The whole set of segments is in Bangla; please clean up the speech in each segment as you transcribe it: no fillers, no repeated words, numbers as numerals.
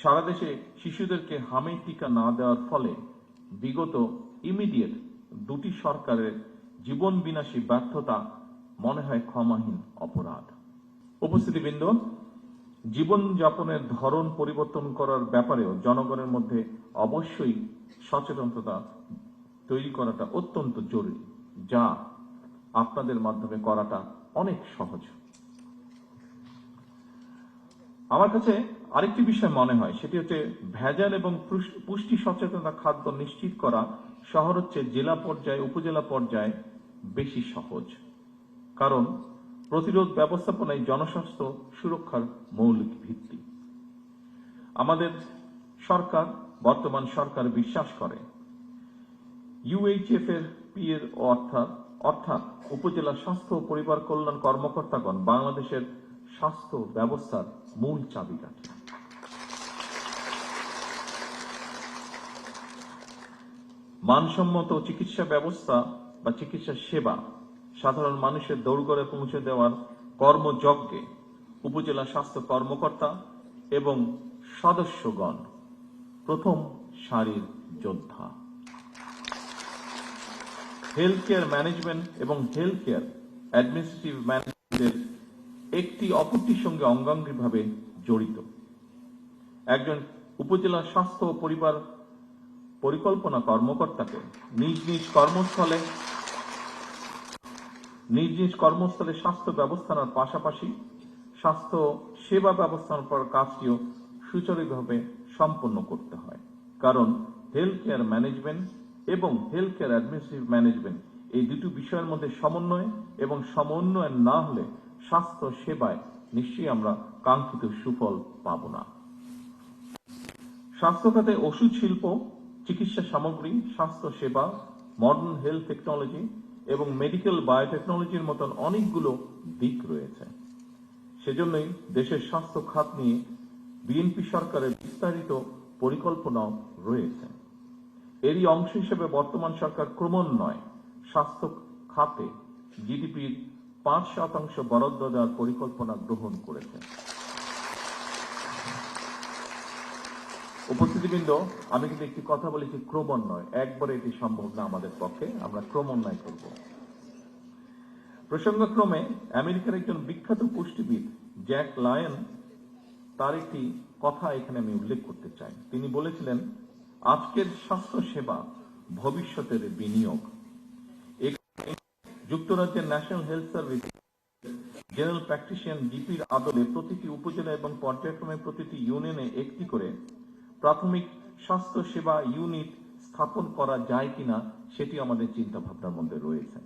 সারা দেশে শিশুদেরকে হামের টিকা না দেওয়ার ফলে বিগত ইমিডিয়েট দুটি সরকারের জীবন বিনাশী ব্যর্থতা মনে হয় ক্ষমাহীন অপরাধ। উপস্থিতিবৃন্দ, জীবনযাপনের ধরন পরিবর্তন করার ব্যাপারেও জনগণের মধ্যে অবশ্যই সচেতনতা তৈরি করাটা অত্যন্ত জরুরি, যা আপনাদের মাধ্যমে করাটা অনেক সহজ। আমার কাছে আরেকটি বিষয় মনে হয়, সেটি হচ্ছে ভেজাল এবং পুষ্টি সচেতনতা খাদ্য নিশ্চিত করা শহর হচ্ছে জেলা পর্যায়ে উপজেলা পর্যায়ে বেশি সহজ, কারণ প্রতিরোধ ব্যবস্থাপনায় জনস্বাস্থ্য সুরক্ষার মৌলিক ভিত্তি। আমাদের সরকার, বর্তমান সরকার বিশ্বাস করে UHFRP এর অর্থাৎ উপজেলা স্বাস্থ্য ও পরিবার কল্যাণ কর্মকর্তাগণ বাংলাদেশের স্বাস্থ্য ব্যবস্থার মূল চাবিকাঠি। মানসম্মত চিকিৎসা ব্যবস্থা বা চিকিৎসা সেবা সাধারণ মানুষের দৌড়গড়ে পৌঁছে দেওয়ার কর্মযজ্ঞে উপজেলা স্বাস্থ্য কর্মকর্তা এবং সদস্যগণ প্রথম সারির যোদ্ধা। হেলথ কেয়ার ম্যানেজমেন্ট এবং হেলথ কেয়ার অ্যাডমিনিস্ট্রেটিভ ম্যানেজমেন্টের একটি অপরটির সঙ্গে অঙ্গাঙ্গিভাবে জড়িত। একজন উপজেলা স্বাস্থ্য ও পরিবার পরিকল্পনা কর্মকর্তাকে নিজ নিজ কর্মস্থলে স্বাস্থ্য ব্যবস্থার পাশাপাশি স্বাস্থ্য সেবা ব্যবস্থাপনার কাজটিও সুচারুভাবে সম্পন্ন করতে হয়, কারণ হেলথ কেয়ার ম্যানেজমেন্ট এবং হেলথ কেয়ার অ্যাডমিনিস্ট্রেটিভ ম্যানেজমেন্ট এই দুটি বিষয়ের মধ্যে সমন্বয় এবং সমন্বয় না হলে স্বাস্থ্য সেবায় নিশ্চয়ই আমরা কাঙ্ক্ষিত সুফল পাব না। স্বাস্থ্য খাতে ওষুধ শিল্প, চিকিৎসা সামগ্রী, স্বাস্থ্য সেবা, মডার্ন হেলথ টেকনোলজি এবং মেডিকেল বায়োটেকনোলজির মতন অনেকগুলো দিক রয়েছে। সেজন্যই দেশের স্বাস্থ্য খাত নিয়ে বিএনপি সরকারের বিস্তারিত পরিকল্পনাও রয়েছে। এরই অংশ হিসেবে বর্তমান সরকার ক্রমান্বয়ে স্বাস্থ্য খাতে জিডিপির 5% বরাদ্দ দেওয়ার পরিকল্পনা গ্রহণ করেছে। উপস্থিতিবৃন্দ, আমি কিন্তু একটি কথা বলেছি, ক্রমান্বয়, একবারে এটি সম্ভব না আমাদের পক্ষে, আমরা ক্রমান্বয় করব। প্রসঙ্গক্রমে আমেরিকার একজন বিখ্যাত পুষ্টিবিদ জ্যাক লায়ন, তার একটি কথা এখানে আমি উল্লেখ করতে চাই। তিনি বলেছিলেন, আজকের স্বাস্থ্য সেবা ভবিষ্যতের বিনিয়োগ। যুক্তরাজ্যের ন্যাশনাল হেলথ সার্ভিস জেনারেল প্র্যাকটিশিয়ান জিপির আদলে প্রতিটি উপজেলা এবং পর্যায়ক্রমে প্রতিটি ইউনিয়নে একটি করে প্রাথমিক স্বাস্থ্য সেবা ইউনিট স্থাপন করা যায় কিনা সেটি আমাদের চিন্তা ভাবনার মধ্যে রয়েছে।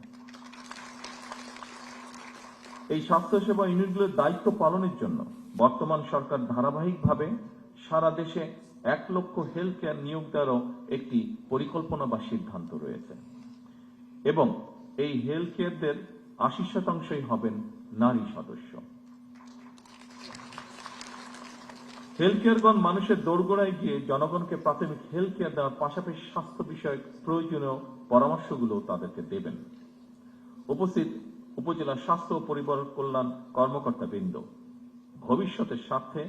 এই স্বাস্থ্য সেবা ইউনিটগুলোর দায়িত্ব পালনের জন্য বর্তমান সরকার ধারাবাহিকভাবে সারা দেশে 1 লক্ষ হেলথ কেয়ার নিয়োগ দেওয়ারও একটি পরিকল্পনা বা সিদ্ধান্ত রয়েছে এবং এই হেলথ কেয়ারদের 80% হবেন নারী সদস্য। হেলথ কেয়ারগণ মানুষের দোরগোড়ায় গিয়ে জনগণকে প্রাথমিক হেলথ কেয়ার দেওয়ার পাশাপাশি স্বাস্থ্য বিষয়ক প্রয়োজনীয় পরামর্শগুলো তাদেরকে দেবেন। উপস্থিত উপজেলা স্বাস্থ্য ও পরিবার কল্যাণ কর্মকর্তা বৃন্দ, ভবিষ্যতের স্বার্থে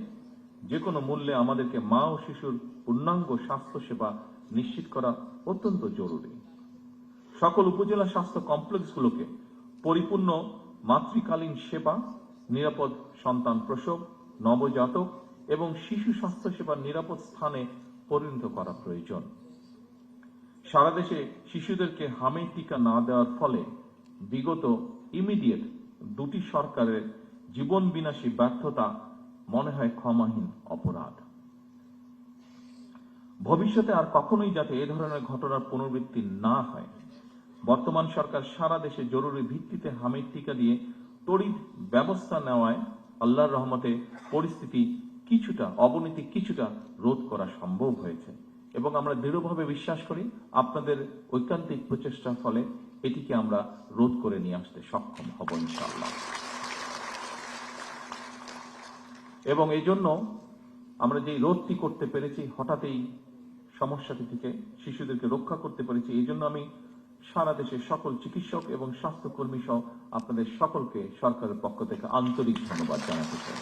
যে কোনো মূল্যে আমাদেরকে মা ও শিশুর পূর্ণাঙ্গ স্বাস্থ্য সেবা নিশ্চিত করা অত্যন্ত জরুরি। সকল উপজেলা স্বাস্থ্য কমপ্লেক্সগুলোকে পরিপূর্ণ মাতৃকালীন সেবা, নিরাপদ সন্তান প্রসব, নবজাতক এবং শিশু স্বাস্থ্য সেবার নিরাপদ স্থানে পরিণত করা প্রয়োজন। সারা দেশে শিশুদেরকে হামের টিকা না দেওয়ার ফলে বিগত ইমিডিয়েট দুটি সরকারের জীবন বিনাশী ব্যর্থতা মনে হয় ক্ষমাহীন অপরাধ। ভবিষ্যতে আর কখনোই যাতে এ ধরনের ঘটনার পুনরাবৃত্তি না হয়, বর্তমান সরকার সারা দেশে জরুরি ভিত্তিতে হামের টিকা দিয়ে তড়িৎ ব্যবস্থা নেওয়ায় আল্লাহর রহমতে পরিস্থিতি অবনতি কিছুটা রোধ করা সম্ভব হয়েছে এবং আমরা দৃঢ়ভাবে বিশ্বাস করি আপনাদের ঐকান্তিক প্রচেষ্টার ফলে এটিকে আমরা রোধ করে নিয়ে আসতে সক্ষম হব ইনশাআল্লাহ। এবং এই জন্য আমরা যে রোধটি করতে পেরেছি, হঠাৎই সমস্যাটি থেকে শিশুদেরকে রক্ষা করতে পেরেছি, এই জন্য আমি সারা দেশের সকল চিকিৎসক এবং স্বাস্থ্যকর্মী সহ আপনাদের সকলকে সরকারের পক্ষ থেকে আন্তরিক ধন্যবাদ জানাতে চাই।